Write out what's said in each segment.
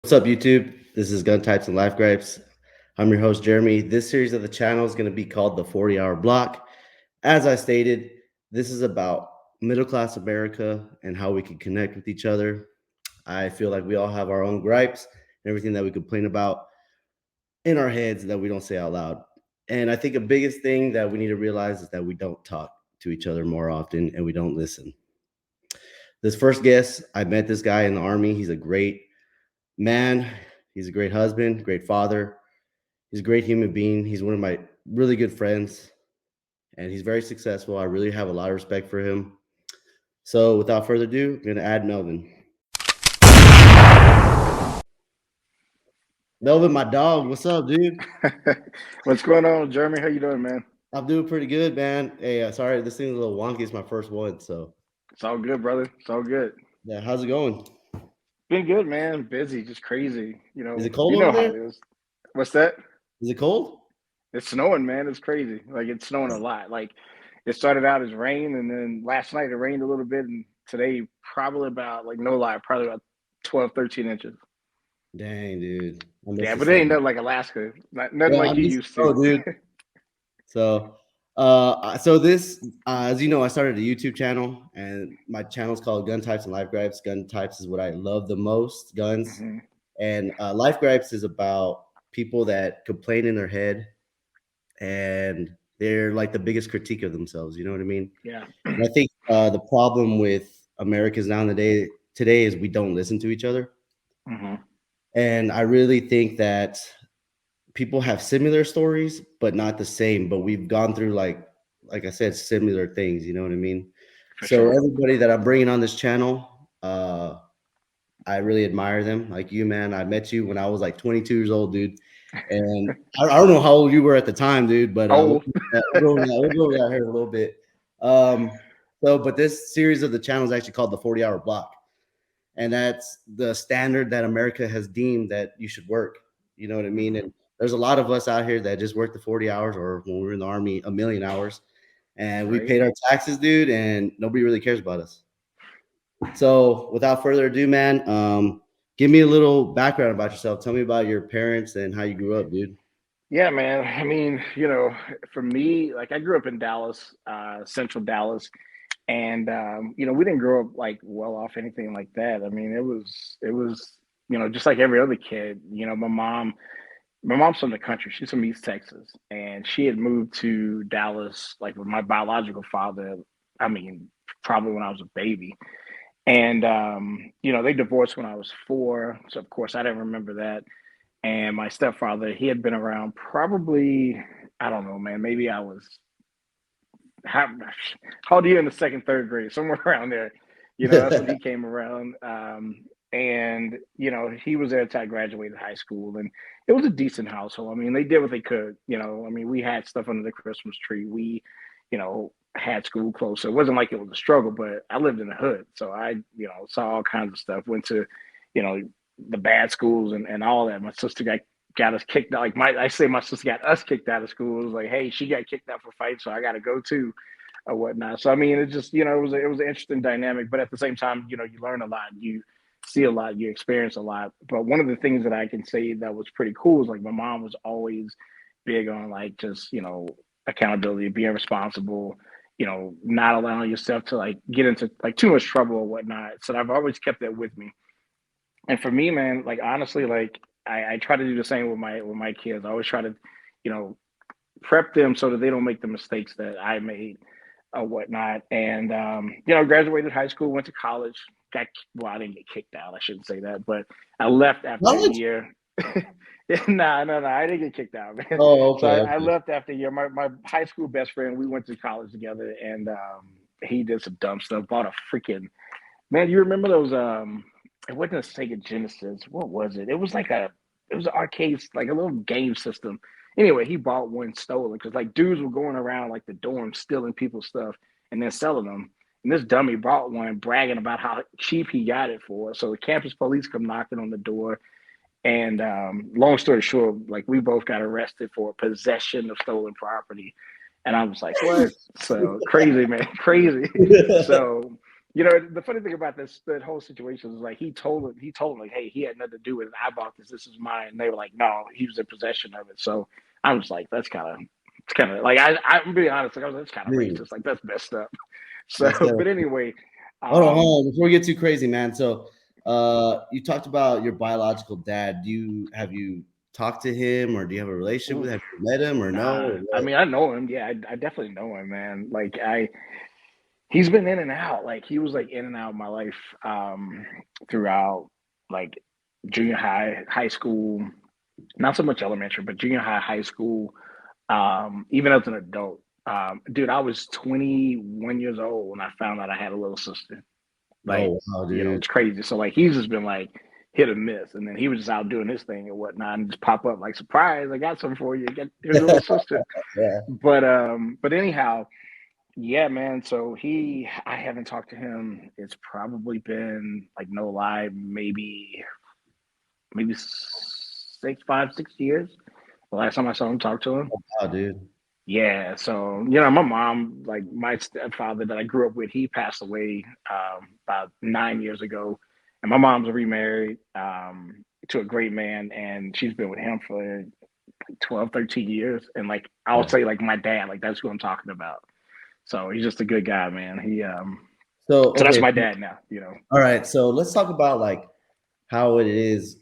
What's up, YouTube? This is Guntypesnlifegripes. I'm your host, Jeremy. This series of the channel is going to be called the 40-Hour Block. As I stated, this is about middle class America and how we can connect with each other. I feel like we all have our own gripes and everything that we complain about in our heads that we don't say out loud. And I think the biggest thing that we need to realize is that we don't talk to each other more often and we don't listen. This first guest, I met this guy in the Army. He's a great man. He's a great husband, great father. He's a great human being. He's one of my really good friends, and he's very successful. I really have a lot of respect for him. So, without further ado, I'm going to add Melvin. Melvin, my dog. What's up, dude? What's going on, Jeremy? How you doing, man? I'm doing pretty good, man. Hey, sorry, this thing's a little wonky. It's my first one, so It's all good, brother. It's all good. yeah. How's it going? Been good, man. Busy, just crazy. Is it You cold over know how there? it is. What's that? Is it cold? It's snowing, man. It's crazy. Like it's snowing a lot. Like it started out as rain, and then last night it rained a little bit, and today probably about like no lie, probably about 12, 13 inches. Dang, dude. I miss Yeah, the but it ain't sun. nothing like Alaska. Nothing Yeah, I like you miss the used to. snow, dude. So this, as you know, I started a YouTube channel, and my channel is called Gun Types and Life Gripes. Gun types is what I love the most, guns, hmm and Life Gripes is about people that complain in their head, and they're like the biggest critique of themselves. You know what I mean? Yeah. And I think the problem with Americans now in the day today is we don't listen to each other, hmm and I really think that people have similar stories, but not the same. But we've gone through like I said, similar things. You know what I mean? For So sure. everybody that I'm bringing on this channel, I really admire them. Like you, man. I met you when I was like 22 years old, dude. And I don't know how old you were at the time, dude. But Old. we'll go over that here in a little bit. But this series of the channel is actually called the 40-Hour Block, and that's the standard that America has deemed that you should work. You know what I mean? hmm And there's a lot of us out here that just work the 40 hours, or when we were in the army, a million hours, and we Right. paid our taxes, dude, and nobody really cares about us. So, without further ado, man, give me a little background about yourself. Tell me about your parents and how you grew up, dude. Yeah, man. I mean, for me, like I grew up in Dallas, central Dallas, and we didn't grow up like well off anything like that. I mean, it was just like every other kid. My mom's from the country. She's from East Texas, and she had moved to Dallas like with my biological father. I mean, probably when I was a baby, and they divorced when I was 4, so of course I didn't remember that. And my stepfather, he had been around probably, I don't know, man, maybe I was how, how old are you in the second, third grade, somewhere around there. That's when he came around. And he was there until I graduated high school, and it was a decent household. I mean, they did what they could. I mean, we had stuff under the Christmas tree. We, had school close, so it wasn't like it was a struggle. But I lived in the hood, so I, saw all kinds of stuff. Went to, you know, the bad schools and all that. My sister got us kicked out. Like I say, my sister got us kicked out of school. It was like, hey, she got kicked out for fights, so I got to go too, or whatnot. So I mean, it just it was an interesting dynamic, but at the same time, you learn a lot, you see a lot, you experience a lot. But one of the things that I can say that was pretty cool is like my mom was always big on like just accountability, being responsible. Not allowing yourself to like get into like too much trouble or whatnot. So I've always kept that with me. And for me, man, like honestly, like I try to do the same with my kids. I always try to, you know, prep them so that they don't make the mistakes that I made or whatnot. And graduated high school, went to college. Got well, I didn't get kicked out. I shouldn't say that, but I left after a College? year. Nah, no, I didn't get kicked out, man. Oh, So okay, I okay. left after a year. My high school best friend, we went to college together, and he did some dumb stuff. Bought a freaking man. You remember those? It wasn't a Sega Genesis. What was it? It was an arcade, like a little game system. Anyway, he bought one stolen because like dudes were going around like the dorm stealing people's stuff and then selling them. And this dummy bought one, bragging about how cheap he got it for. So the campus police come knocking on the door, and long story short, like we both got arrested for possession of stolen property. And I was like, what? So crazy, man, crazy. So You know, the funny thing about that whole situation is like he told him like, hey, he had nothing to do with it. I bought this. This is mine. And they were like, no, he was in possession of it. So I was like, it's kind of like I'm being honest. Like I was, that's kind of Dude, racist. Like that's messed up. So, that's never. but anyway, um, Hold on, before we get too crazy, man. So, you talked about your biological dad. Have you talked to him, or do you have a relationship with oof, him? Have you met him, or no, nah. or I what? mean, I know him. Yeah, I definitely know him, man. Like he's been in and out. Like he was like in and out of my life throughout like junior high, high school, not so much elementary, but junior high, high school, even as an adult. Dude, I was 21 years old when I found out I had a little sister. Like, Oh wow, you know, dude. it's crazy. So like he's just been like hit or miss. And then he was just out doing his thing and whatnot and just pop up like surprise, I got something for you. Get your little sister. Yeah. But anyhow, yeah, man. So I haven't talked to him. It's probably been like no lie, maybe 6 years. The last time I saw him, talk to him. Wow, dude. Yeah, so you know, my mom, like my stepfather that I grew up with, he passed away about 9 years ago, and my mom's remarried to a great man, and she's been with him for like 12, 13 years. And like I'll Yeah. say, like my dad, like that's who I'm talking about. So he's just a good guy, man. So So that's okay, my dad now. You know. all right. So let's talk about like how it is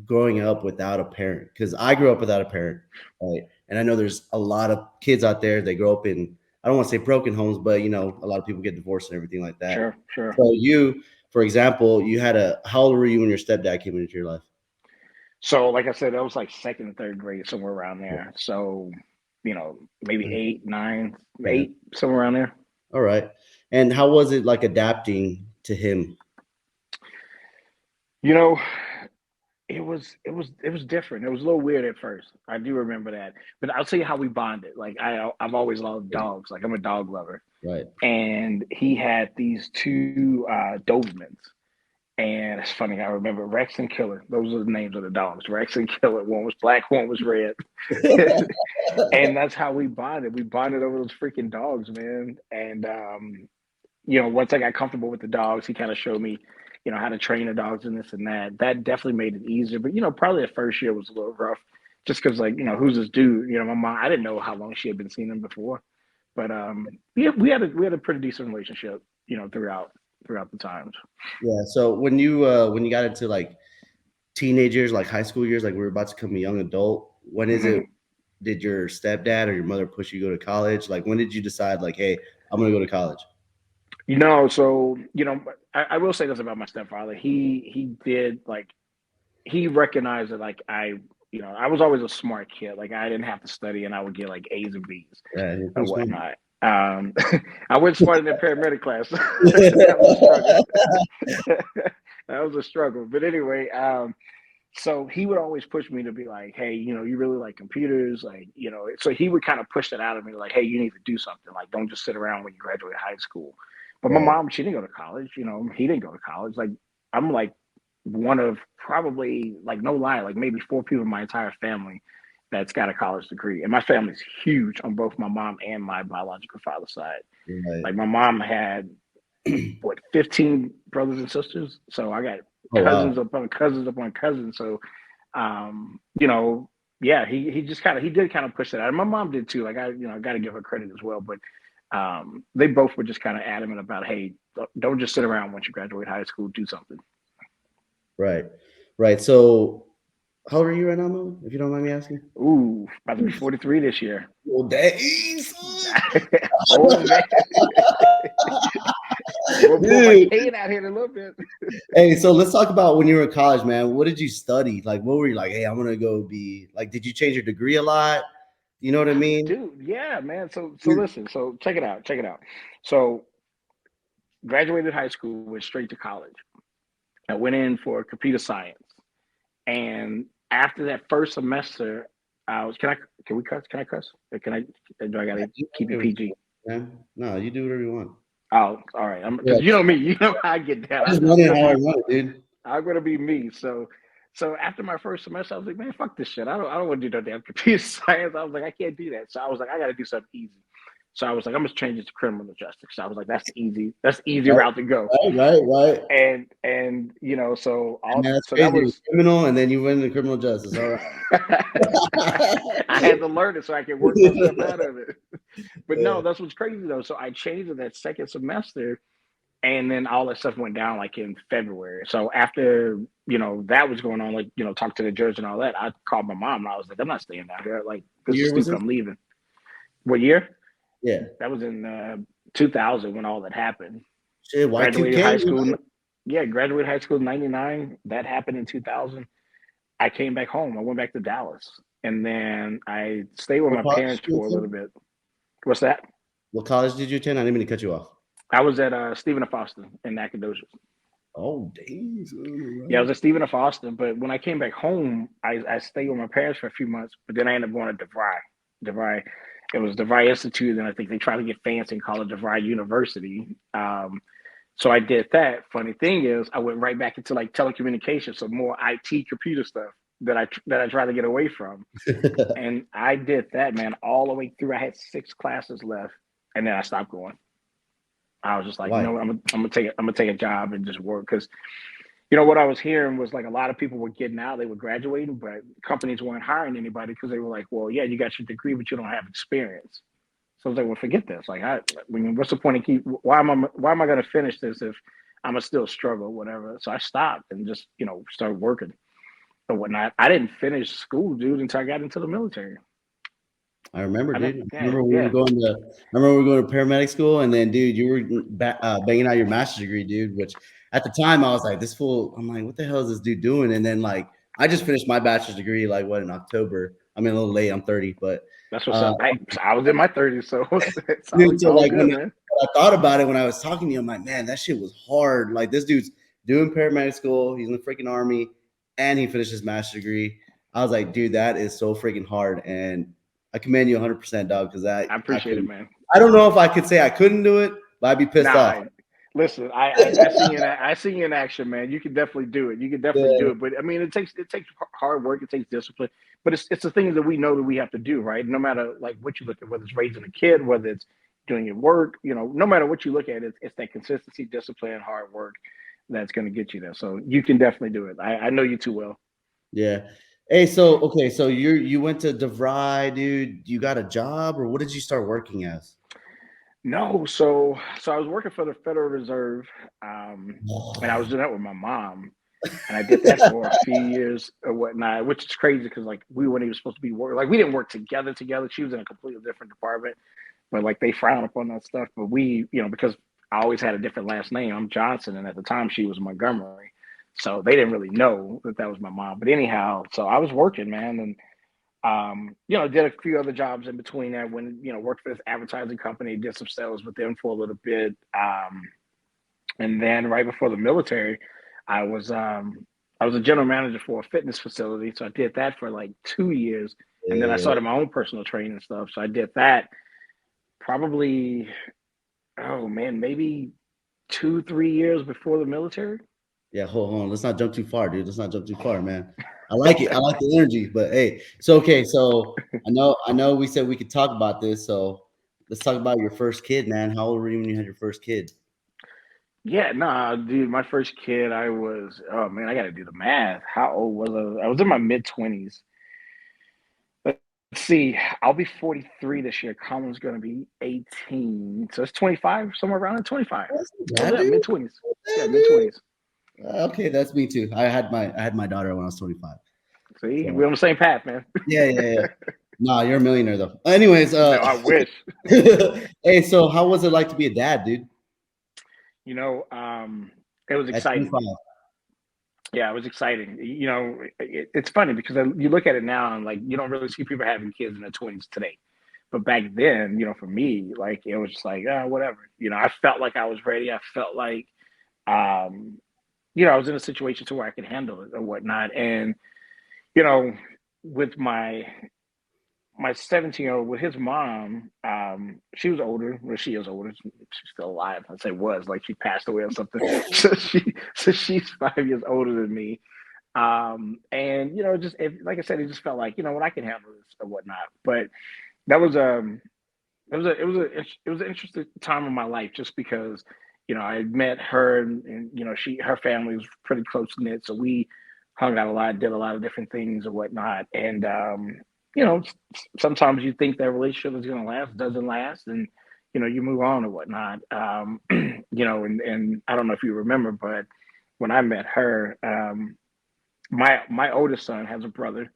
growing up without a parent. Because I grew up without a parent, right? And I know there's a lot of kids out there. They grow up in, I don't want to say broken homes, but a lot of people get divorced and everything like that. Sure, sure. So you, for example, you had a. How old were you when your stepdad came into your life? So like I said, that was like second and third grade, somewhere around there. So, you know, maybe eight, nine, Yeah. eight, somewhere around there. All right. And how was it like adapting to him? You know, it was different. It was a little weird at first. I do remember that. But I'll tell you how we bonded. Like I've always loved dogs. Like I'm a dog lover. Right. And he had these two Dobermans. And it's funny, I remember Rex and Killer. Those are the names of the dogs. Rex and Killer. One was black, one was red. And that's how we bonded. We bonded over those freaking dogs, man. And you know, once I got comfortable with the dogs, he kind of showed me, you know, how to train the dogs and this and that. That definitely made it easier. But you know, probably the first year was a little rough, just because like, you know, who's this dude? You know, my mom. I didn't know how long she had been seeing him before, but yeah, we had a pretty decent relationship, you know, throughout the times. Yeah. So when you got into like teenage years, like high school years, like we are about to become a young adult, when is it? Mhm. Did your stepdad or your mother push you to go to college? Like when did you decide like, hey, I'm gonna go to college? You know, so you know, I will say this about my stepfather. He did like he recognized that like you know, I was always a smart kid. Like I didn't have to study, and I would get like A's and B's Yeah, you're or pretty smart. whatnot. Um, I went smart in the paramedic class. That was a struggle. That was a struggle. But anyway, so he would always push me to be like, hey, you know, you really like computers, like, you know. So he would kind of push that out of me, like, hey, you need to do something. Like, don't just sit around when you graduate high school. But my Right. mom, she didn't go to college. You know, he didn't go to college. Like, I'm like one of probably, like, no lie, like maybe four people in my entire family that's got a college degree. And my family's huge on both my mom and my biological father's side. Right. Like, my mom had what 15 brothers and sisters. So I got Oh wow. cousins upon cousins upon cousins. So you know, yeah, he just kind of he did kind of push that out. And my mom did too. Like I got to give her credit as well. But they both were just kind of adamant about, hey, don't just sit around once you graduate high school, do something. Right. Right. So how old are you right now, Mo? If you don't mind me asking? Ooh, about to be 43 this year. Well, dang, son. Oh man, we'll pull my Dude. cane out here in a little bit. Hey, so let's talk about when you were in college, man. What did you study? Like, what were you like? Hey, I'm gonna go be like. Did you change your degree a lot? You know what I mean? Dude, yeah, man. So listen, so check it out. So graduated high school, went straight to college. I went in for computer science, and after that first semester, I was can we cuss? Can I cuss? Or can I? Do I gotta keep it PG? Man. No, you do whatever you want. Oh, all right. Yeah, Because you know me, you know how I get down. I just I'm wondering gonna how I be run it, dude. I'm gonna be me. So after my first semester, I was like, man, fuck this shit. I don't want to do no damn computer science. I was like, I can't do that. So I was like, I got to do something easy. So I was like, I'm just change it to criminal justice. So I was like, that's the easy Right, route to go. right. And you know, And that's so that crazy. It was was criminal, and then you went into criminal justice. All I had to learn it so I could work myself out of it. But no, that's what's crazy though. So I changed it that second semester, and then all that stuff went down like in February. So after that was going on, like talk to the judge and all that, I called my mom and I was like, I'm not staying down here. Like What this is year was stupid. this? I'm leaving. What year? Yeah. That was in 2000 when all that happened. Shit, Graduated Y2K, high school. right? Yeah, graduated high school in '99. That happened in 2000. I came back home. I went back to Dallas, and then I stayed with What my college did parents you for a little attend? bit. What's that? What college did you attend? I didn't mean to cut you off. I was at Stephen F. Austin in Nacogdoches. Oh, dang. Yeah, I was at Stephen F. Austin, but when I came back home, I stayed with my parents for a few months, but then I ended up going to DeVry. DeVry, it was DeVry Institute, and I think they tried to get fancy and call it DeVry University. So I did that. Funny thing is, I went right back into like telecommunications, so more IT computer stuff that I tried to get away from. And I did that, man, all the way through. I had 6 classes left, and then I stopped going. I was just like, you Why? know what, I'm gonna take a job and just work because what I was hearing was like a lot of people were getting out, they were graduating, but companies weren't hiring anybody because they were like, well, yeah, you got your degree, but you don't have experience. So I was like, well, forget this. Like, what's the point of why am I going to finish this if I'm gonna still struggle, whatever? So I stopped and just, started working and whatnot. I didn't finish school, dude, until I got into the military. I remember, I dude. didn't, I yeah, remember we were yeah. going to. I remember we were going to paramedic school, and then, dude, you were banging out your master's degree, dude. Which at the time I was like, this fool. I'm like, what the hell is this dude doing? And then like, I just finished my bachelor's degree like what in October. I mean, a little late. I'm 30, but That's what's uh, up. I was in my 30s, so it's all, dude. So all like good, man. when I thought about it when I was talking to you, I'm like, man, that shit was hard. Like this dude's doing paramedic school. He's in the freaking army, and he finished his master's degree. I was like, dude, that is so freaking hard, and I commend you 100%, dog, because I I appreciate it, couldn't. man. I don't know if I could say I couldn't do it, but I'd be pissed off. Listen, I see you I see you in action, man. You can definitely do it. You can definitely Yeah, do it. But I mean, it takes hard work. It takes discipline. But it's the things that we know that we have to do, right? No matter like what you look at, whether it's raising a kid, whether it's doing your work, no matter what you look at, it's that consistency, discipline, hard work that's going to get you there. So you can definitely do it. I know you too well. yeah. Hey, so okay, so you went to DeVry, dude. You got a job, or what did you start working as? No, so I was working for the Federal Reserve, and I was doing that with my mom. And I did that for a few years or whatnot, which is crazy because like we weren't even supposed to be working. Like we didn't work together. She was in a completely different department, but like they frown upon that stuff. But we, because I always had a different last name. I'm Johnson, and at the time she was Montgomery, so they didn't really know that was my mom. But anyhow, so I was working, man, and did a few other jobs in between that. When worked for this advertising company, did some sales with them for a little bit, and then right before the military, I was um, I was a general manager for a fitness facility. So I did that for like 2 years, and then I Yeah, started my own personal training stuff. So I did that probably, oh man, maybe 2, 3 years before the military. yeah. Hold on. Let's not jump too far, dude. Let's not jump too far, man. I like it. I like the energy, but hey, so okay, so I know we said we could talk about this, so let's talk about your first kid, man. How old were you when you had your first kid? Yeah, nah, dude, my first kid, I was, oh man, I got to do the math. How old was I? I was in my mid 20s. Let's see, I'll be 43 this year. Colin's going to be 18. So it's 25, somewhere around in 25. That's So bad, yeah, dude. mid 20s. Yeah, Bad, mid dude. 20s. Okay, that's me too. I had my daughter when I was 25. See, So we're on the same path, man. yeah. Nah, you're a millionaire though. Anyways, No, I wish. hey, so how was it like to be a dad, dude? You know, it was At exciting. 25. Yeah, it was exciting. It's funny because you look at it now and like you don't really see people having kids in their 20s today. But back then, for me, like it was just like, whatever. I felt like I was ready. I felt like, um, I was in a situation to where I could handle it or whatnot. And you know, with my 17-year-old with his mom, she was older. Well, she is older. She's still alive. I'd say was like she passed away or something. So she's 5 years older than me. And like I said, it just felt like what I can handle this or whatnot. But that was it was an interesting time in my life just because I met her and her family was pretty close knit, so we hung out a lot, did a lot of different things and whatnot. And sometimes you think that relationship is going to last, doesn't last, and you move on and whatnot. And I don't know if you remember, but when I met her, my oldest son has a brother,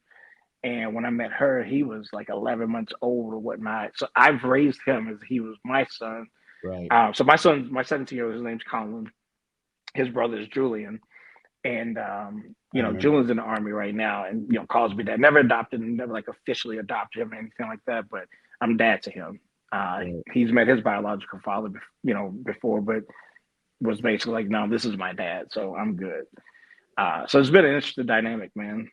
and when I met her, he was like 11 months old or whatnot. So I've raised him as he was my son. Right. So my 17-year-old, his name's Colin. His brother is Julian. And, I remember. Julian's in the army right now and, calls me dad. Never adopted him, never like officially adopted him or anything like that. But I'm dad to him. Right. He's met his biological father, before, but was basically like, no, this is my dad. So I'm good. So it's been an interesting dynamic, man.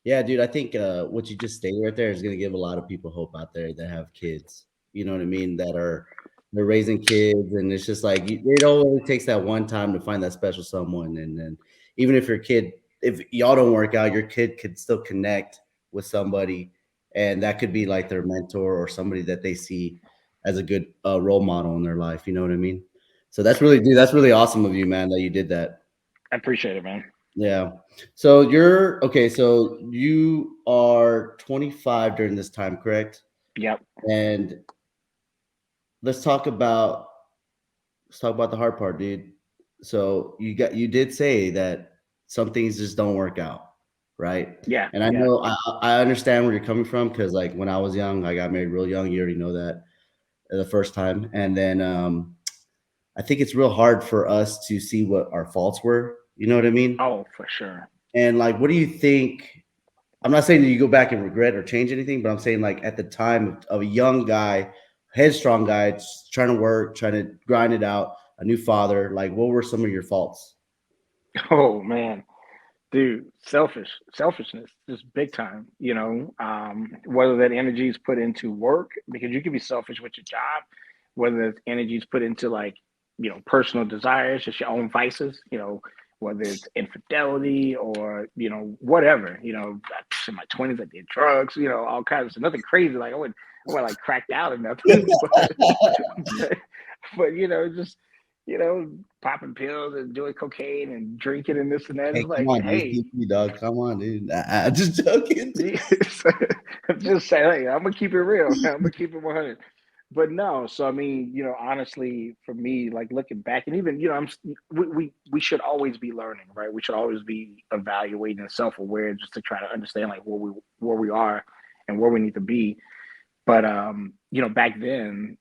Yeah, dude, I think what you just stated right there is going to give a lot of people hope out there that have kids. You know what I mean? They're raising kids, and it's just like it only takes that one time to find that special someone, and then even if your kid, if y'all don't work out, your kid could still connect with somebody, and that could be like their mentor or somebody that they see as a good role model in their life. You know what I mean? So that's really, dude, that's really awesome of you, man, that you did that. I appreciate it, man. Yeah. So you're okay. So you are 25 during this time, correct? Yep. And let's talk about let's talk about the hard part, dude. So you did say that some things just don't work out, right? Yeah. And I Yeah. know I understand where you're coming from because like when I was young, I got married real young. You already know that the first time, and then I think it's real hard for us to see what our faults were. You know what I mean? Oh, for sure. And like, what do you think? I'm not saying that you go back and regret or change anything, but I'm saying like at the time of a young guy, headstrong guy, trying to work, trying to grind it out, a new father, like what were some of your faults? Oh man. Dude, selfishness, just big time. Whether that energy is put into work, because you can be selfish with your job, whether that energy is put into like, personal desires, just your own vices, whether it's infidelity or, whatever, in my 20s, I did drugs, all kinds of nothing crazy. Like I went like cracked out or nothing, but, just, popping pills and doing cocaine and drinking and this and that. Hey, It's come like, on, dude. hey, Keep me, dog. Come on, dude. Just joking. I'm just saying, hey, I'm gonna keep it real. I'm gonna keep it 100. But no, so I mean, honestly, for me, like looking back, and even we should always be learning, right? We should always be evaluating and self-aware, just to try to understand like where we are and where we need to be. But back then,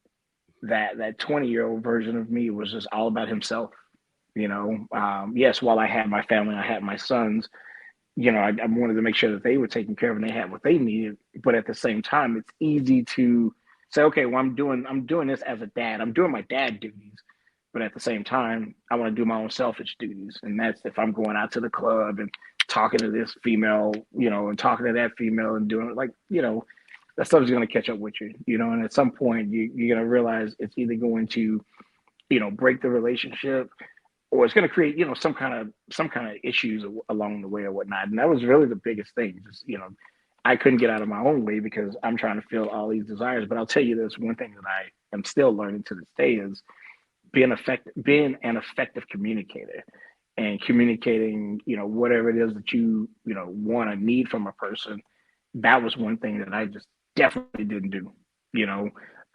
that 20-year-old version of me was just all about himself. Yes, while I had my family, I had my sons. I wanted to make sure that they were taken care of and they had what they needed. But at the same time, it's easy to say, okay, well, I'm doing this as a dad. I'm doing my dad duties. But at the same time, I want to do my own selfish duties. And that's if I'm going out to the club and talking to this female, and talking to that female and doing like, that stuff is going to catch up with you, and at some point you're going to realize it's either going to, break the relationship, or it's going to create some kind of issues along the way or whatnot. And that was really the biggest thing. Just I couldn't get out of my own way because I'm trying to fill all these desires. But I'll tell you this one thing that I am still learning to this day is being an effective communicator and communicating, whatever it is that you want to need from a person. That was one thing that I just definitely didn't do, you know.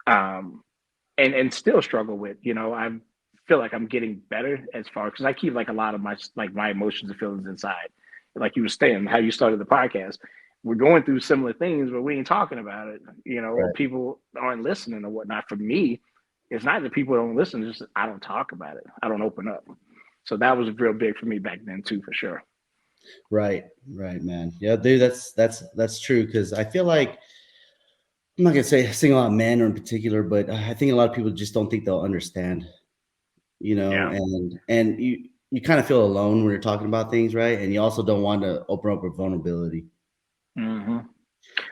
Um, and still struggle with. I feel like I'm getting better as far because I keep like a lot of my emotions and feelings inside. Like you were saying, how you started the podcast. We're going through similar things, but we ain't talking about it. Or Right. people aren't listening or whatnot. For me, it's not that people don't listen; it's just I don't talk about it. I don't open up. So that was real big for me back then too, for sure. Right. Right, man. Yeah, dude, that's true. Cause I feel like I'm not gonna say single out men or in particular, but I think a lot of people just don't think they'll understand, Yeah. and you kind of feel alone when you're talking about things, right? And you also don't want to open up with vulnerability. hmm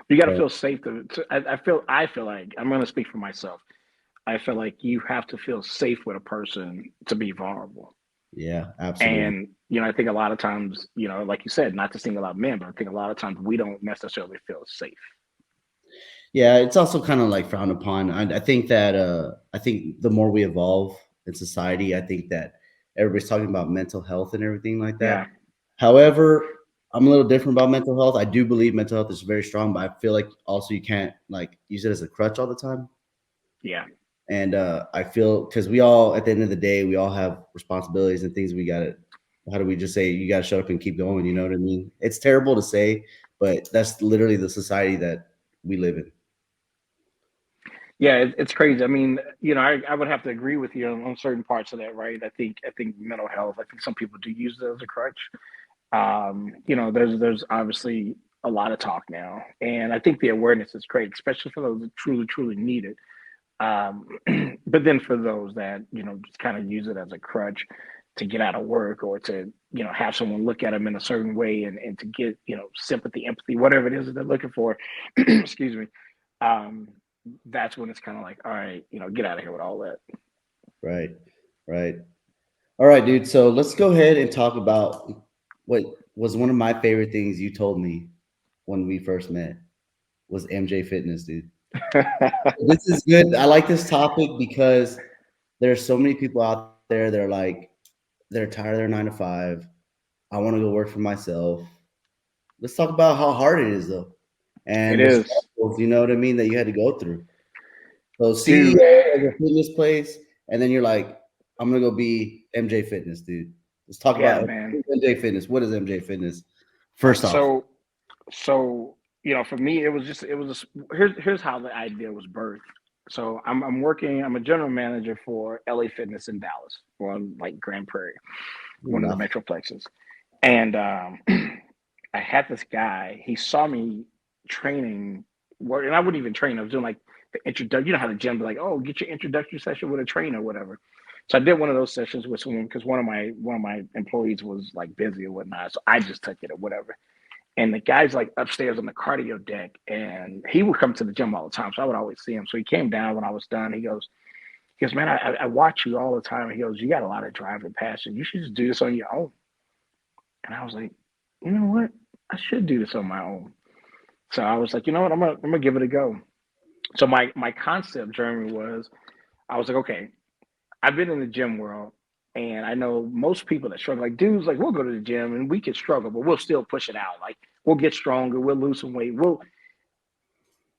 You got to But feel safe. I feel like I'm going to speak for myself. I feel like you have to feel safe with a person to be vulnerable. yeah, absolutely. And, I think a lot of times, like you said, not to single out men, but I think a lot of times we don't necessarily feel safe. Yeah, it's also kind of like frowned upon. I think that I think the more we evolve in society, I think that everybody's talking about mental health and everything like that. Yeah, However, I'm a little different about mental health. I do believe mental health is very strong, but I feel like also you can't like use it as a crutch all the time. yeah, And I feel because we all, at the end of the day, we all have responsibilities and things we got to. How do we just say you got to shut up and keep going? You know what I mean? It's terrible to say, but that's literally the society that we live in. yeah. It's crazy. I mean, I would have to agree with you on certain parts of that, right? I think mental health. I think some people do use it as a crutch. There's obviously a lot of talk now, and I think the awareness is great, especially for those that truly need it. Um, but then for those that just kind of use it as a crutch to get out of work or to have someone look at them in a certain way and to get sympathy, empathy, whatever it is that they're looking for, excuse me. Um, that's when it's kind of like, all right, get out of here with all that. Right. Right. All right, dude. So let's go ahead and talk about what was one of my favorite things you told me when we first met was MJ Fitness, dude. This is good. I like this topic because there's so many people out there that are like, they're tired of their 9 to 5. I want to go work for myself. Let's talk about how hard it is, though, It and the is, struggles, you know what I mean, that you had to go through. So dude. CEO of a fitness place, and then you're like, I'm gonna go be MJ Fitness, dude. Let's talk Yeah, about man. MJ Fitness. What is MJ Fitness? All right, First off, so for me, here's how the idea was birthed. So I'm working. I'm a general manager for LA Fitness in Dallas, or like Grand Prairie, ooh, one of the not metroplexes. And I had this guy. He saw me training, and I wouldn't even train. I was doing like the introduction. You know how the gym be like, oh, get your introductory session with a trainer, or whatever. So I did one of those sessions with someone because one of my employees was like busy or whatnot. So I just took it or whatever. And the guy's like upstairs on the cardio deck, and he would come to the gym all the time. So I would always see him. So he came down when I was done. He goes, man, I watch you all the time. He goes, you got a lot of drive and passion. You should just do this on your own. And I was like, you know what? I should do this on my own. So I was like, you know what? I'm gonna give it a go. So my concept, Jeremy, was I was like, okay, I've been in the gym world, and I know most people that struggle, like dudes, like we'll go to the gym and we can struggle, but we'll still push it out. Like we'll get stronger, we'll lose some weight,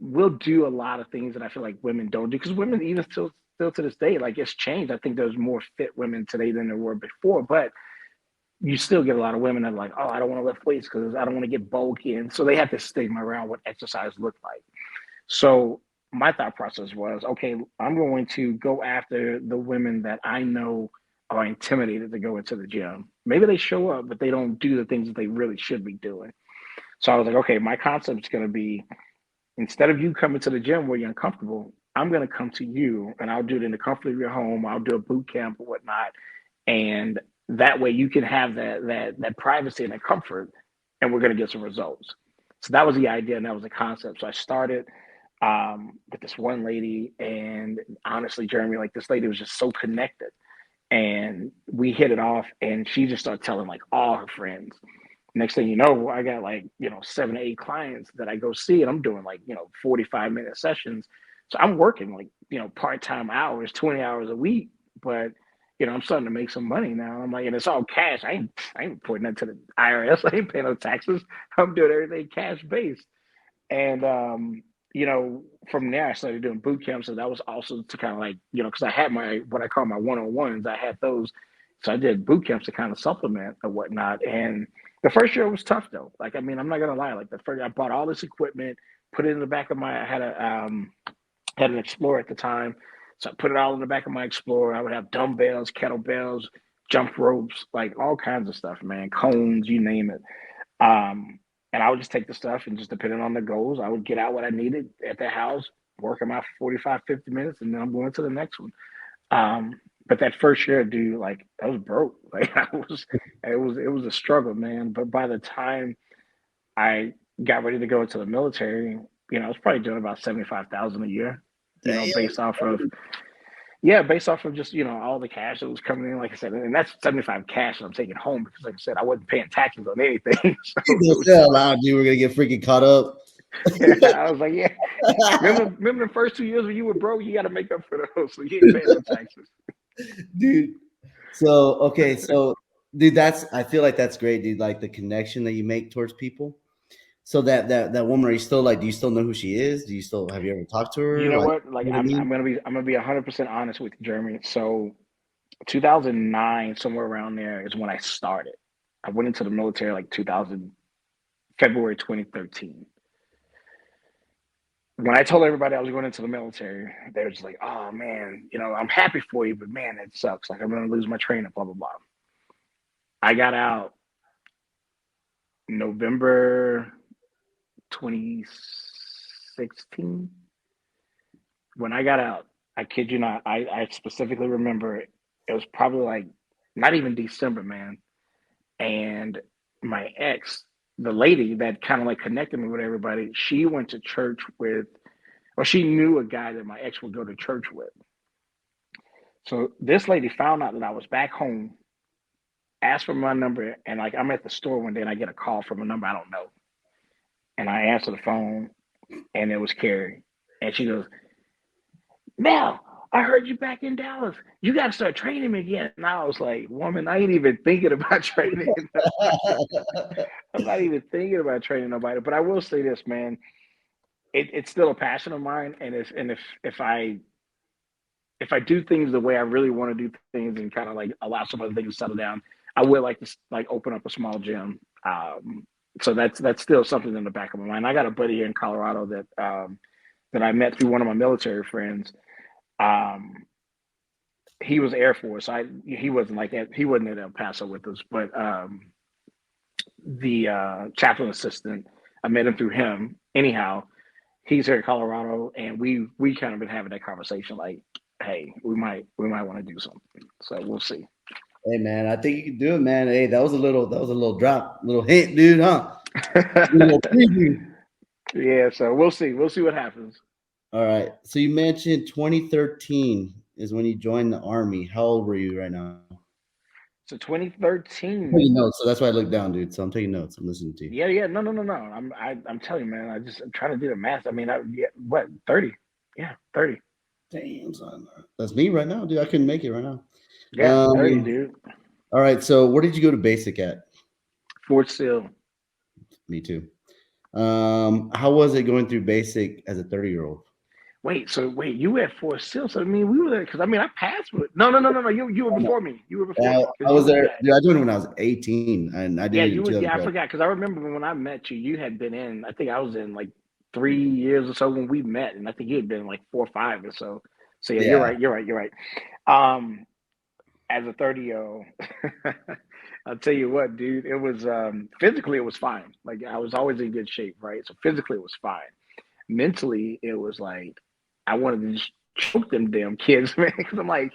we'll do a lot of things that I feel like women don't do because women even still to this day, like it's changed. I think there's more fit women today than there were before, but you still get a lot of women that are like, oh, I don't want to lift weights because I don't want to get bulky, and so they have this stigma around what exercise looked like. So my thought process was, okay, I'm going to go after the women that I know are intimidated to go into the gym. Maybe they show up, but they don't do the things that they really should be doing. So I was like, okay, my concept is going to be instead of you coming to the gym where you're uncomfortable, I'm going to come to you and I'll do it in the comfort of your home. I'll do a boot camp or whatnot. And that way you can have that privacy and that comfort, and we're going to get some results. So that was the idea and that was the concept. So I started with this one lady, and honestly, Jeremy, like this lady was just so connected, and we hit it off, and she just started telling like all her friends. Next thing you know, I got like 7 to 8 clients that I go see, and I'm doing like 45-minute sessions. So I'm working like part-time hours, 20 hours a week, but I'm starting to make some money now. I'm like, and it's all cash. I ain't putting that to the IRS. I ain't paying no taxes. I'm doing everything cash based. And from there I started doing boot camps. So that was also to kind of like, because I had my what I call my one-on-ones. I had those. So I did boot camps to kind of supplement or whatnot. And the first year was tough though. Like, I mean, I'm not gonna lie. Like the first I bought all this equipment, put it in the back of my I had an Explorer at the time. So I put it all in the back of my Explorer. I would have dumbbells, kettlebells, jump ropes, like all kinds of stuff, man, cones, you name it. Um, and I would just take the stuff and just depending on the goals, I would get out what I needed at the house, work them out for 45, 50 minutes, and then I'm going to the next one. But that first year, dude, like I was broke. Like it was a struggle, man. But by the time I got ready to go into the military, I was probably doing about 75,000 a year, damn. based off of just all the cash that was coming in, like I said, and that's 75 cash that I'm taking home because, like I said, I wasn't paying taxes on anything, so Don't it was say out loud, dude. We're gonna get freaking caught up. I was like, yeah. Remember the first 2 years when you were broke, you got to make up for those. So you ain't paying no taxes. Dude. So okay, so dude, that's I feel like that's great, dude. Like the connection that you make towards people. So that woman, are you still like? Do you still know who she is? Do you still have you ever talked to You her? know Like, what? Like you know what I mean? I'm gonna be 100% honest with you, Jeremy. So 2009, somewhere around there, is when I started. I went into the military like 2000 February 2013. When I told everybody I was going into the military, they were just like, "Oh man, I'm happy for you, but man, it sucks. Like I'm gonna lose my training, blah blah blah." I got out November 2016. When I got out, I kid you not, I specifically remember it was probably like not even December, man. And my ex, the lady that kind of like connected me with everybody, she went to church with, or she knew a guy that my ex would go to church with. So this lady found out that I was back home, asked for my number, and like I'm at the store one day and I get a call from a number I don't know. And I answer the phone and it was Carrie. And she goes, Mel, I heard you back in Dallas. You got to start training me again. And I was like, woman, I ain't even thinking about training. I'm not even thinking about training nobody. But I will say this, man. It's still a passion of mine. And if I do things the way I really want to do things and kind of like allow some other things to settle down, I would like to like open up a small gym. So that's still something in the back of my mind. I got a buddy here in Colorado that I met through one of my military friends. Um, he was Air Force. He wasn't he wasn't at El Paso with us, but the chaplain assistant, I met him through him. Anyhow, he's here in Colorado, and we kind of been having that conversation like, hey, we might want to do something. So we'll see. Hey man, I think you can do it, man. Hey, that was a little drop, little hint, dude, huh? Little preview. Yeah, so we'll see. We'll see what happens. All right. So you mentioned 2013 is when you joined the army. How old were you right now? So I'm 2013. taking notes, so that's why I look down, dude. So I'm taking notes. I'm listening to you. Yeah, yeah. No, no, no, no. I'm telling you, man. I'm trying to do the math. I mean, yeah, what 30? Yeah, 30. Damn, son. That's me right now, dude. I couldn't make it right now. Yeah, 30, Um, dude. all right. So where did you go to basic at? Fort Sill. Me too. How was it going through basic as a 30-year-old? Wait, you were at Fort Sill. So I mean, we were there because I mean, I passed with. No, no, no, no, no. You were before me. You were before me I because was you. there, Yeah, dude. I joined when I was 18, and I yeah. did it in You would. Yeah, I 2012. forgot because I remember when I met you, you had been in. I think I was in like 3 years or so when we met, and I think you had been like 4 or 5 or so. So yeah, you're Yeah. right. You're right. You're right. Um, as a 30-year-old, I'll tell you what, dude. It was physically it was fine. Like I was always in good shape, right? So physically it was fine. Mentally, it was like I wanted to just choke them damn kids, man. Because I'm like,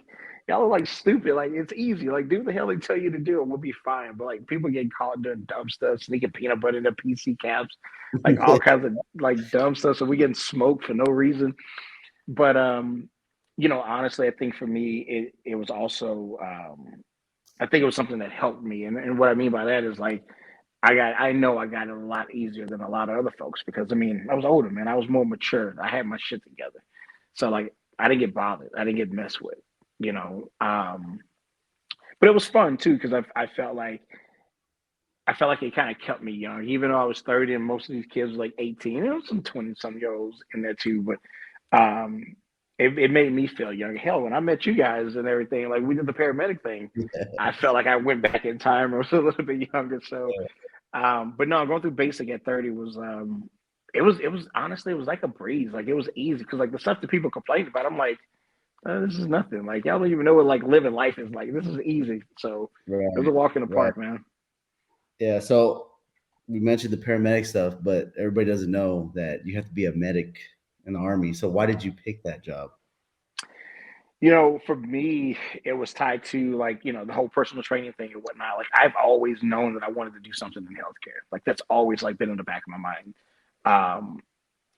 y'all are like stupid. Like it's easy. Like do the hell they tell you to do, and we'll be fine. But like people get caught doing dumb stuff, sneaking peanut butter in their PC caps, like all kinds of like dumb stuff. So we getting smoked for no reason. But honestly, I think for me, it was also I think it was something that helped me. And what I mean by that is like I know I got it a lot easier than a lot of other folks because I mean I was older, man. I was more mature. I had my shit together. So like I didn't get bothered. I didn't get messed with, you know. But it was fun too because I felt like it kind of kept me young, even though I was 30 and most of these kids were like 18. There was some 20 some year olds in there too, but um, it made me feel young. Hell, when I met you guys and everything, like we did the paramedic thing, I felt like I went back in time or was a little bit younger. So, but no, going through basic at 30 was it was honestly it was like a breeze. Like it was easy because like the stuff that people complained about, I'm like, this is nothing. Like y'all don't even know what like living life is like. This is easy. So it was Right. a walk in the Right. park, man. Yeah. So we mentioned the paramedic stuff, but everybody doesn't know that you have to be a medic in the army. So why did you pick that job? For me, it was tied to like, the whole personal training thing and whatnot. Like I've always known that I wanted to do something in healthcare. Like that's always like been in the back of my mind. Um,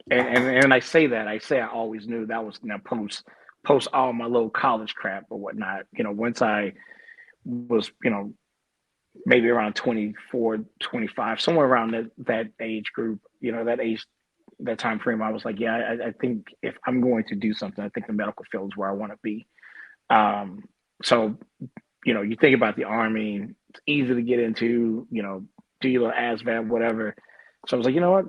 and I say that, I always knew that was post all my little college crap or whatnot. Once I was, maybe around 24, 25, somewhere around that age group, that age that time frame, I was like, yeah, I think if I'm going to do something, I think the medical field is where I want to be. Um, so you think about the Army, it's easy to get into, do your little ASVAB, whatever. So I was like, you know what,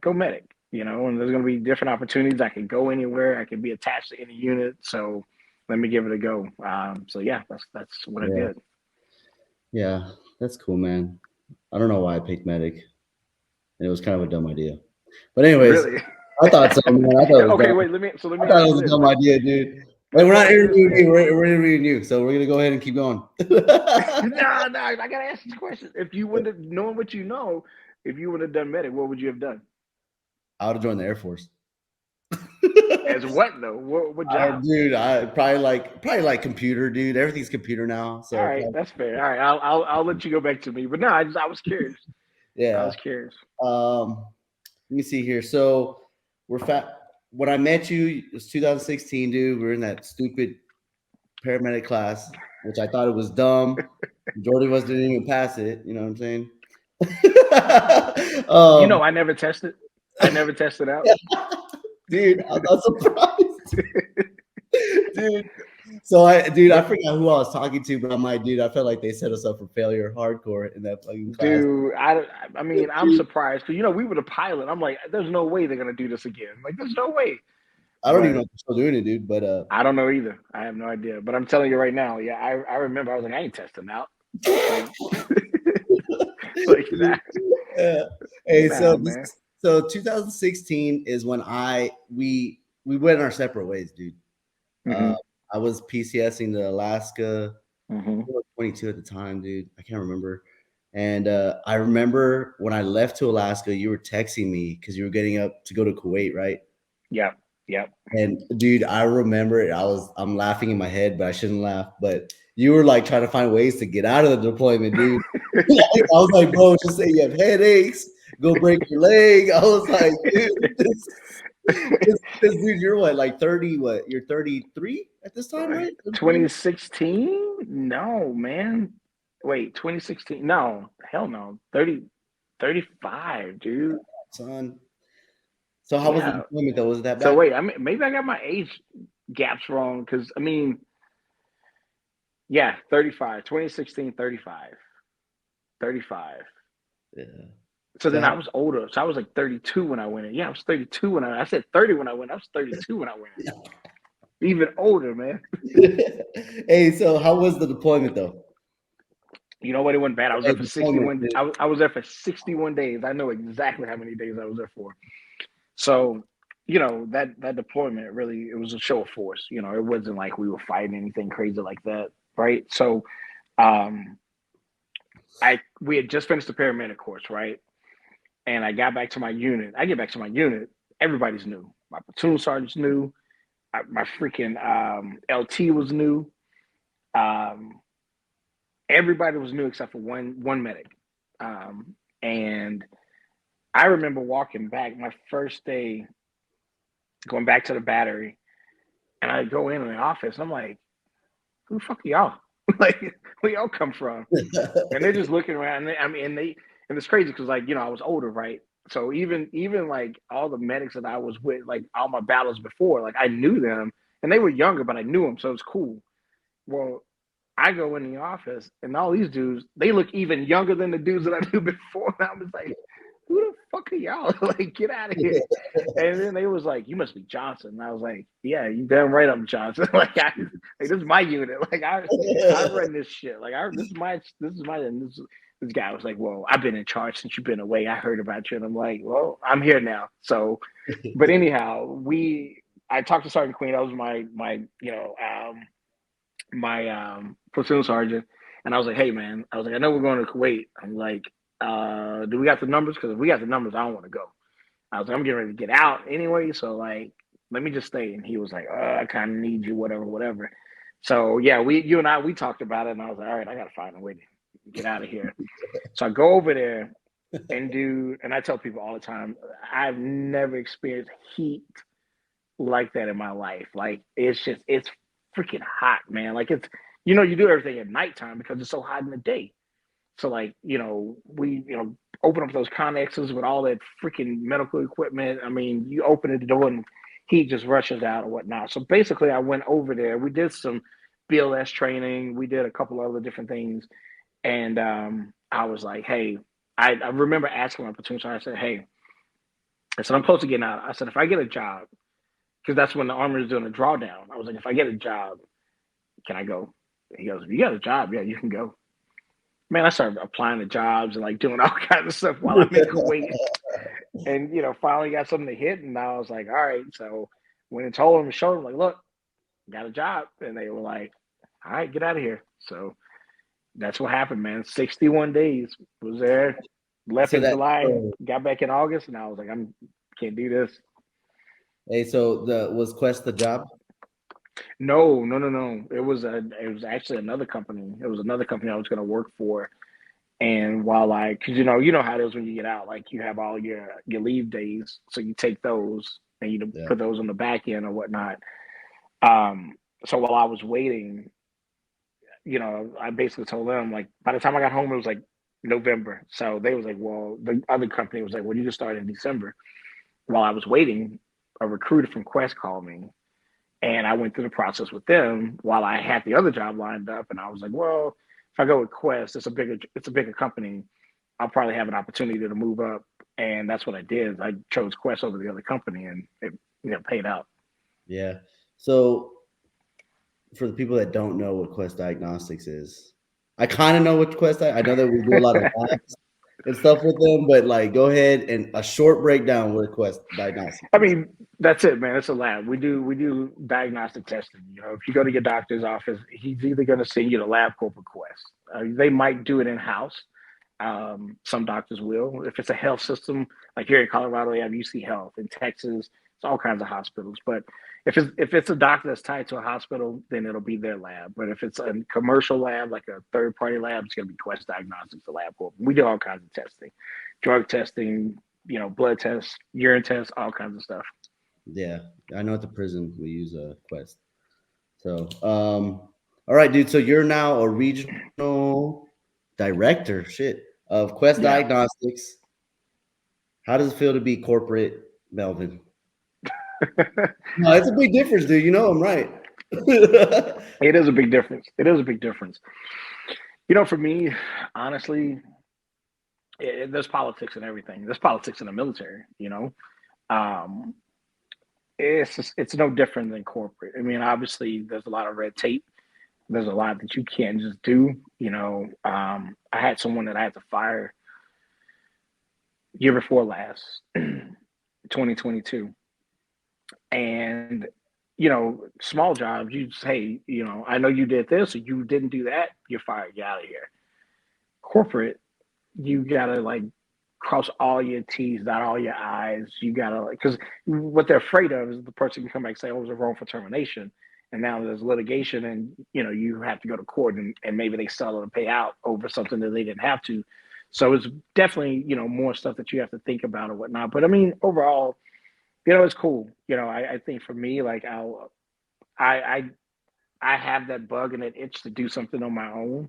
go medic, and there's going to be different opportunities. I can go anywhere. I can be attached to any unit. So let me give it a go. So yeah, that's what I Yeah. did. Yeah. That's cool, man. I don't know why I picked medic. It was kind of a dumb idea. But anyways, Really? I thought so, man. I thought it was Okay, dumb. wait. Let me I thought ask it you was a this dumb then. idea, dude. Wait, we're Let me not ask you this interviewing then. you. We're interviewing you. So we're gonna go ahead and keep going. No, I gotta ask this question. If you would have known what you know, if you would have done medic, what would you have done? I would have joined the Air Force. As what though? What job? Dude, I probably like computer, dude. Everything's computer now. All So right, that's fair. All right, I'll let you go back to me. But no, I was curious. I yeah. was curious. Let me see here. So we're fat. When I met you, it was 2016, dude. We are in that stupid paramedic class, which I thought it was dumb. Majority of us didn't even pass it. You know what I'm saying? I never tested. I never tested out. Dude, I'm not surprised, dude. I But forgot who I was talking to, but I'm like, dude, I felt like they set us up for failure hardcore in that fucking class. dude, I mean, I'm surprised because we were the pilot. I'm like, there's no way they're gonna do this again. Like, there's no way. I don't even know But if they're still doing it, dude. But I don't know either. I have no idea. But I'm telling you right now, yeah, I remember I was like, I ain't testing out. Like, like that. yeah. Hey, Nah, man. so 2016 is when we went our separate ways, dude. Uh, Hmm. I was PCSing to Alaska. Hmm. I was 22 at the time, dude. I can't remember. And I remember when I left to Alaska, you were texting me because you were getting up to go to Kuwait, right? Yep. Yep. And dude, I remember it. I'm laughing in my head, but I shouldn't laugh. But you were like trying to find ways to get out of the deployment, dude. I was like, bro, just say you have headaches, go break your leg. I was like, dude, this dude, you're what, like 30, what? You're 33 at this time, right? 33? 2016? No, man. Wait, 2016? No, hell no. 30, 35, dude. Son. So how was the Yeah. deployment though? Was it that So bad? wait, I mean, maybe I got my age gaps wrong because I mean, yeah, 35, 2016, 35, 35. Yeah. So So then I was older. So I was like 32 when I went in. Yeah, I was 32 when I said 30 when I went. I was 32 when I went in. Even older, man. hey, so how was the deployment though? You know what? It went bad. I was there Hey, for deployment, 61. dude. I was there for 61 days. I know exactly how many days I was there for. So, that deployment really, it was a show of force. It wasn't like we were fighting anything crazy like that, right? So, um, we had just finished the paramedic course, right? And I got back to my unit. I get back to my unit. Everybody's new. My platoon sergeant's new. My freaking LT was new. Um, Everybody was new except for one medic. And I remember walking back my first day, going back to the battery, and I go in the office. And I'm like, "Who the fuck are y'all? Like, where y'all come from?" And they're just looking around. And it's crazy because I was older, right? So even like all the medics that I was with, like all my battles before, like I knew them, and they were younger, but I knew them, so it was cool. Well, I go in the office and all these dudes, they look even younger than the dudes that I knew before. And I was like, who the fuck are y'all? Like, get out of here. And then they was like, you must be Johnson. And I was like, yeah, you damn right I'm Johnson. This is my unit. Like I run this shit. Like and this guy was like, well, I've been in charge since you've been away. I heard about you. And I'm like, well, I'm here now. So, but anyhow, I talked to Sergeant Queen. That was my platoon sergeant, and I was like, "Hey, man," I was like, "I know we're going to Kuwait." I'm like, "Do we got the numbers? Because if we got the numbers, I don't want to go." I was like, "I'm getting ready to get out anyway, so like, let me just stay." And he was like, "I kind of need you, whatever, whatever." So yeah, you and I talked about it, and I was like, "All right, I got to find a way to get out of here." So I go over there and I tell people all the time, I've never experienced heat like that in my life. Like it's freaking hot, man. Like you do everything at nighttime because it's so hot in the day. So like, we, open up those connexes with all that freaking medical equipment. I mean, you open the door and heat just rushes out or whatnot. So basically I went over there. We did some BLS training. We did a couple other different things. And I was like, hey, I remember asking my platoon sergeant, I said, hey, I said, I'm close to getting out. I said, if I get a job, because that's when the Army was doing a drawdown. I was like, if I get a job, can I go? He goes, if you got a job, yeah, you can go. Man, I started applying to jobs and like doing all kinds of stuff while I'm in Kuwait. And, finally got something to hit. And I was like, all right. So when I told them, showed them, like, look, got a job. And they were like, all right, get out of here. So that's what happened, man. 61 days was there, left So in that July, got back in August. And I was like, can't do this. hey, so was Quest the job? No, no, no, no. It was actually another company. It was another company I was going to work for. And while because you know how it is when you get out, like you have all your leave days, so you take those and you Yeah. put those on the back end or whatnot. Um, so while I was waiting, I basically told them like by the time I got home, it was like November. So they was like, well, the other company was like, well, you just started in December. While I was waiting, a recruiter from Quest called me, and I went through the process with them while I had the other job lined up. And I was like, well, if I go with Quest, it's a bigger company. I'll probably have an opportunity to move up. And that's what I did. I chose Quest over the other company, and it paid out. Yeah. So for the people that don't know what Quest Diagnostics is, I kind of know what I know that we do a lot of labs and stuff with them, but like, go ahead and a short breakdown what Quest Diagnostics I is. mean, that's it, man. It's a lab. We do diagnostic testing. If you go to your doctor's office, he's either going to send you to LabCorp or Quest. They might do it in house. Some doctors will. If it's a health system, like here in Colorado, they have UC Health. In Texas, it's all kinds of hospitals. But if it's a doctor that's tied to a hospital, then it'll be their lab. But if it's a commercial lab, like a third party lab, it's going to be Quest Diagnostics, the LabCorp. We do all kinds of testing, drug testing, blood tests, urine tests, all kinds of stuff. Yeah, I know at the prison we use a Quest. So, all right, dude. So you're now a regional director, shit, of Quest Yeah, Diagnostics. How does it feel to be corporate, Melvin? No, it's a big difference, dude. You know I'm right. it is a big difference. It is a big difference. For me, honestly, there's politics and everything. There's politics in the military. Um, it's no different than corporate. I mean, obviously, there's a lot of red tape. There's a lot that you can't just do. I had someone that I had to fire year before last, 2022, and small jobs. You say, I know you did this or you didn't do that. You're fired. Get out of here. Corporate, you gotta like cross all your T's, dot all your I's. You gotta like because what they're afraid of is the person can come back and say, "Oh, it was a wrongful termination," and now there's litigation, and you have to go to court, and maybe they settle and pay out over something that they didn't have to. So it's definitely more stuff that you have to think about or whatnot. But I mean, overall, it's cool. I think for me, like I I have that bug and that itch to do something on my own,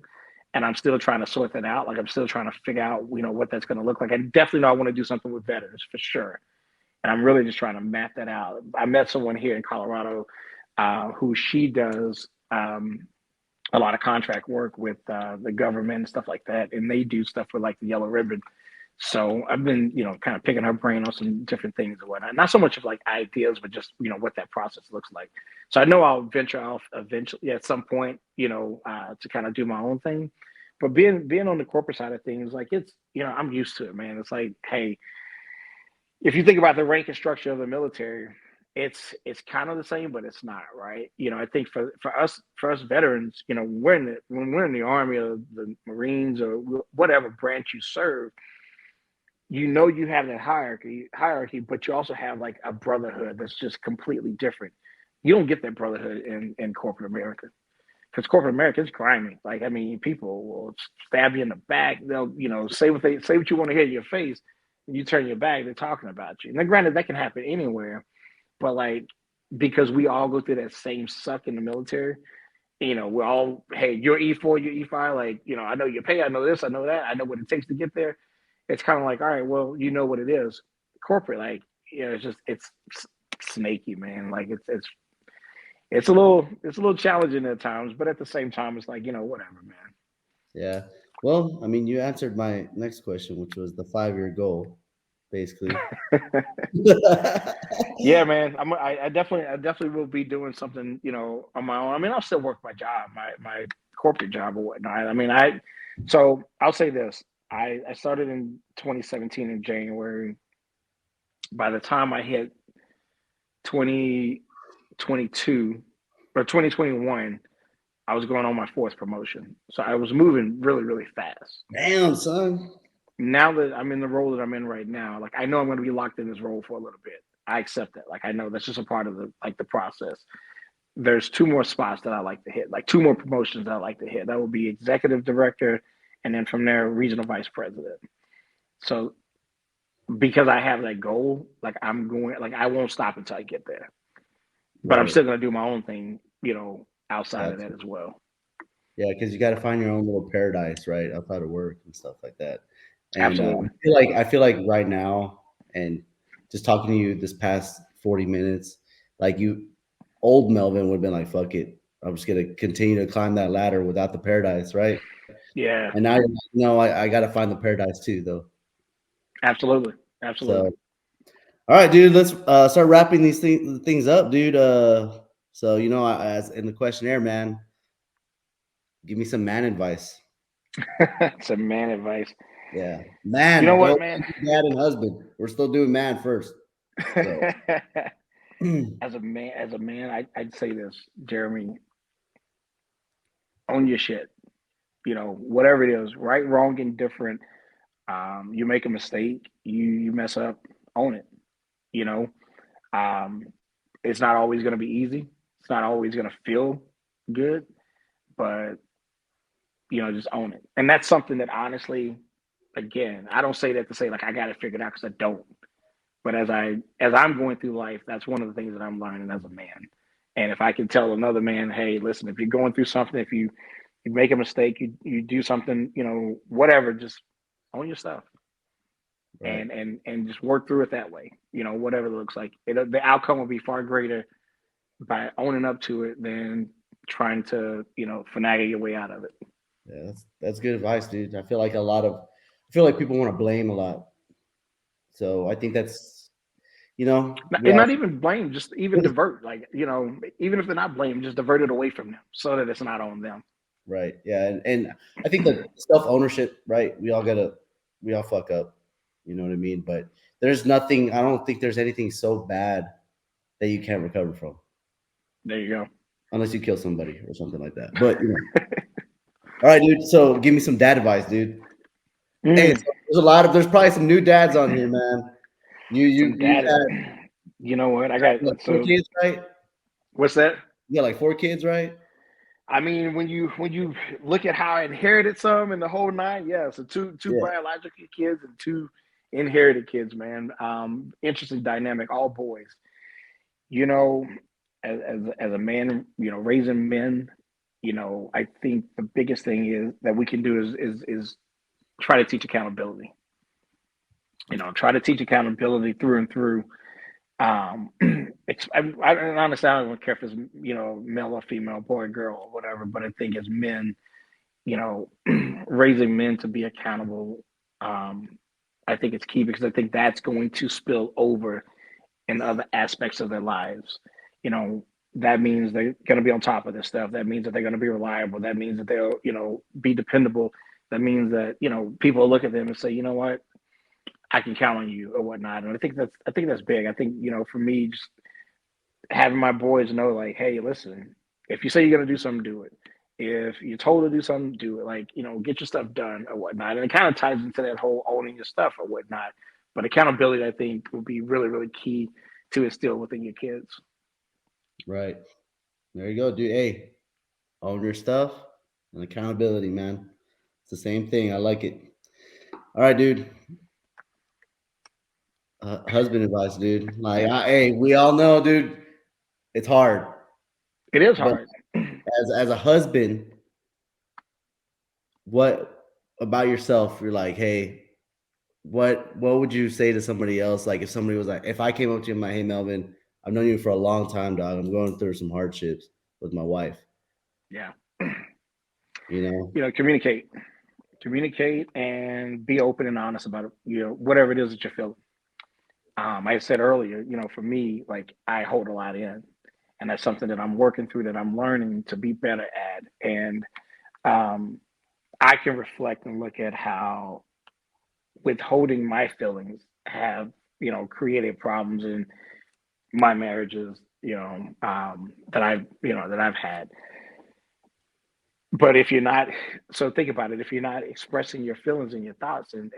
and I'm still trying to sort that out. Like I'm still trying to figure out, what that's going to look like. I definitely know I want to do something with veterans for sure, and I'm really just trying to map that out. I met someone here in Colorado who she does a lot of contract work with the government and stuff like that, and they do stuff with like the Yellow Ribbon. So I've been, kind of picking her brain on some different things and whatnot. Not so much of like ideas, but just, what that process looks like. So I know I'll venture off eventually at some point, to kind of do my own thing. But being on the corporate side of things, like it's, I'm used to it, man. It's like, hey, if you think about the rank and structure of the military, it's kind of the same, but it's not, right? I think for us veterans, when we're in the Army or the Marines or whatever branch you serve, you have that hierarchy, but you also have like a brotherhood that's just completely different. You don't get that brotherhood in corporate America because corporate America is grimy. Like, I mean, people will stab you in the back. They'll, say what you want to hear in your face, and you turn your back, they're talking about you. Now, granted, that can happen anywhere, but like because we all go through that same suck in the military, we're all, hey, you're E4, you're E5. Like, I know your pay, I know this, I know that, I know what it takes to get there. It's kind of like, all right, well, you know what it is. Corporate, like, it's snaky, man. Like, it's a little challenging at times, but at the same time, it's like, whatever, Yeah. Well, I mean, you answered my next question, which was the 5-year goal, basically. man. Yeah, man. I definitely will be doing something, on my own. I mean, I'll still work my job, my corporate job or whatnot. I mean, so I'll say this. I started in 2017 in January. By the time I hit 2022 or 2021, I was going on my fourth promotion. So I was moving really, really fast. Damn, son. Now that I'm in the role that I'm in right now, like I know I'm going to be locked in this role for a little bit. I accept that. Like I know that's just a part of the process. There's two more spots that I like to hit, like two more promotions that I like to hit. That will be executive director, and then from there, regional vice president. So because I have that goal, like I won't stop until I get there. But I'm Right. still gonna do my own thing, outside of that Gotcha. as well. Yeah, because you got to find your own little paradise, right, outside of work and stuff like that. And Absolutely. I feel like right now, and just talking to you this past 40 minutes, like old Melvin would have been like, "Fuck it, I'm just gonna continue to climb that ladder without the paradise," right? Yeah. And now you're like, no, I got to find the paradise too, though. Absolutely. So, Absolutely. all right, dude, let's start wrapping these things up, dude. So as in the questionnaire, man, give me some man advice. Some man advice. Yeah, You know man, what, go man? dad and husband. We're still doing man first. So, as a man, I'd say this, Jeremy, own your shit. Whatever it is, right, wrong, indifferent. You make a mistake, you mess up, own it. You know, um, it's not always going to be easy. It's not always going to feel good, but just own it. And that's something that honestly, again, I don't say that to say like I got it figured out because I don't. But as I'm going through life, that's one of the things that I'm learning as a man. And if I can tell another man, hey, listen, if you're going through something, if you make a mistake, you do something, whatever, just own your stuff right, and just work through it that way. Whatever it looks like, the outcome will be far greater by owning up to it than trying to finagle your way out of it. yeah, that's good advice, dude. I feel like people want to blame a lot. So I think that's we And all not even blame, just even divert. Like even if they're not blamed, just divert it away from them so that it's not on them. right, yeah, and I think that self ownership, right? We all fuck up, you know what I mean? But there's nothing. I don't think there's anything so bad that you can't recover from, There you go. unless you kill somebody or something like that. But all right, dude. So give me some dad advice, dude. Hey, Mm, so there's probably some new dads on here, man. some You've data. You know what? I got had like four so kids, right? what's that? You got like 4 kids, right? I mean, when you look at how I inherited some and the whole nine, yeah. So two Yeah. biological kids and two inherited kids, man. Interesting dynamic, all boys. You know, as a man, raising men, I think the biggest thing is that we can do is try to teach accountability. Try to teach accountability through and through. Honestly, I don't care if it's male or female, boy or girl or whatever, but I think as men, you know, raising men to be accountable, um, I think it's key because I think that's going to spill over in other aspects of their lives. You know, that means they're going to be on top of this stuff. That means that they're going to be reliable. That means that they'll, be dependable. That means that, people look at them and say, you know what, I can count on you or whatnot. And I think that's big. I think, for me, just having my boys know like, hey, listen, if you say you're gonna do something, do it. If you're told to do something, do it. Like, get your stuff done or whatnot. And it kind of ties into that whole owning your stuff or whatnot. But accountability, I think, will be really, really key to instill within your kids. Right. There you go, dude. Hey, own your stuff and accountability, man. It's the same thing. I like it. All right, dude. Husband advice, dude. Hey, we all know, dude. It's hard, It is but hard. as a husband, what about yourself? You're like, hey, what would you say to somebody else? Like if somebody was like, if I came up to you and like, hey Melvin, I've known you for a long time, dog. I'm going through some hardships with my wife. Yeah. You know? Communicate and be open and honest about it, whatever it is that you're feeling. I said earlier, for me, like I hold a lot in, and that's something that I'm working through, that I'm learning to be better at. And um, I can reflect and look at how withholding my feelings have, created problems in my marriages, that I've had. But if you're not, so think about it, if you're not expressing your feelings and your thoughts and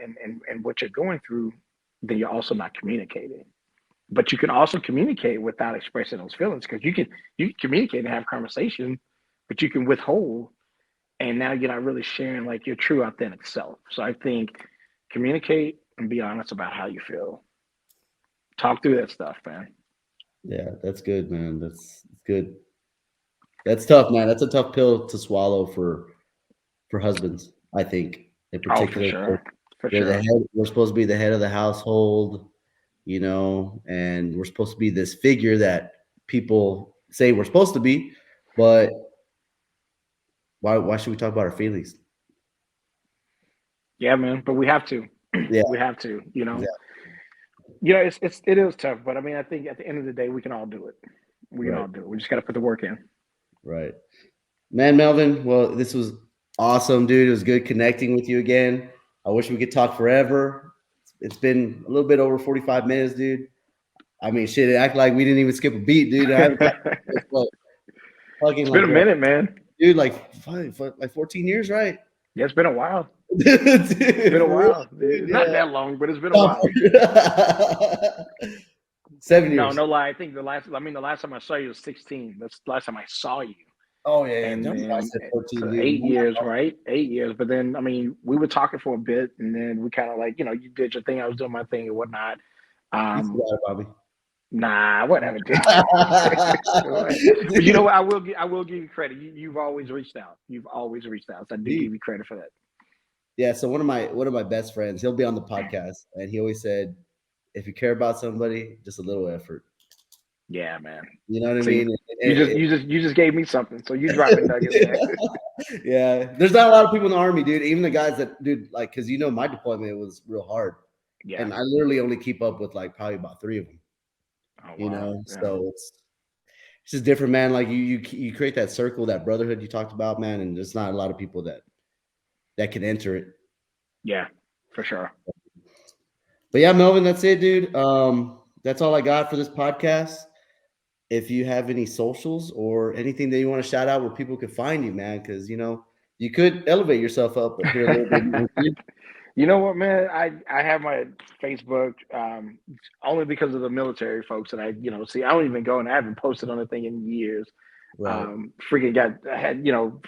what you're going through, then you're also not communicating. But you can also communicate without expressing those feelings, because you can communicate and have conversation, but you can withhold, and now you're not really sharing like your true authentic self. So I think communicate and be honest about how you feel. Talk through that stuff, man. Yeah, that's good, man. That's good. That's tough, man. That's a tough pill to swallow for husbands, I think, in Oh, for particular. sure. For They're the sure. head. We're supposed to be the head of the household, and we're supposed to be this figure that people say we're supposed to be. But why should we talk about our feelings? Yeah, man. But we have to. Yeah, We have to, exactly. it is tough, but I mean, I think at the end of the day, we can all do it. We can Right, all do it. We just got to put the work in. right. Man, Melvin, well, this was awesome, dude. It was good connecting with you again. I wish we could talk forever. It's been a little bit over 45 minutes, dude. I mean, shit, it act like we didn't even skip a beat, dude. I haven't talked to this, what, fucking It's like been a what, minute, man. dude, like 14 years, right? Yeah, it's been a while. Dude, It's been a for real, while. dude, Not yeah. that long, but it's been a No, while. 7 years. No lie. I think the last time I saw you was 16. That's the last time I saw you. Oh yeah, And yeah. I then said 14, so dude. 8 years, right? 8 years. But then, I mean, we were talking for a bit, and then we kind of like, you did your thing, I was doing my thing and whatnot. You Um, forgot about me. nah, whatever, dude. But you know what? I will give you credit. You've always reached out. You've always reached out. So I do Dude, give you credit for that. yeah, so one of my best friends, he'll be on the podcast, and he always said, if you care about somebody, just a little effort. Yeah, man. You know what I See, mean? you just gave me something. So you dropping nuggets, man. Yeah, there's not a lot of people in the army, dude. Even the guys that, dude, like, because my deployment was real hard, Yeah. and I literally only keep up with like probably about three of them. Oh wow. Yeah. So it's just different, man. Like you create that circle, that brotherhood you talked about, man, and there's not a lot of people that can enter it. Yeah. For sure. But yeah, Melvin, that's it, dude. That's all I got for this podcast. If you have any socials or anything that you want to shout out where people could find you, man, because you could elevate yourself up here a little bit. You know what, man? I have my Facebook only because of the military folks that see. I don't even go, and I haven't posted on the thing in years. Right. I had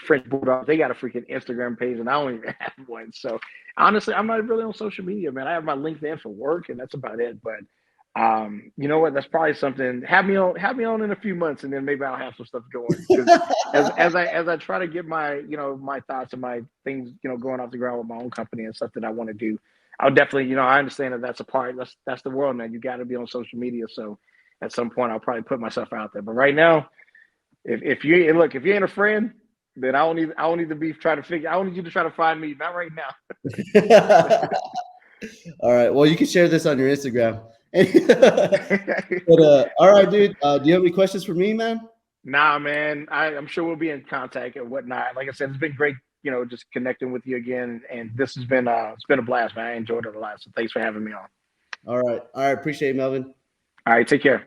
French Bulldogs. They got a freaking Instagram page, and I don't even have one. So honestly, I'm not really on social media, man. I have my LinkedIn for work, and that's about it. But you know what? That's probably something. Have me on in a few months, and then maybe I'll have some stuff going. Because as I try to get my thoughts and my things going off the ground with my own company and stuff that I want to do, I'll definitely I understand that that's a part. That's the world, man. You got to be on social media. So at some point, I'll probably put myself out there. But right now, if you ain't a friend, then I don't need to be trying to figure. I don't need you to try to find me. Not right All right. Well, you can share this on your Instagram. now. But all right, dude. Do you have any questions for me, man? Nah, man. I'm sure we'll be in contact and whatnot. Like I said, it's been great, just connecting with you again. And this has been it's been a blast, man. I enjoyed it a lot. So thanks for having me on. All right. All right. Appreciate it, Melvin. All right, take care.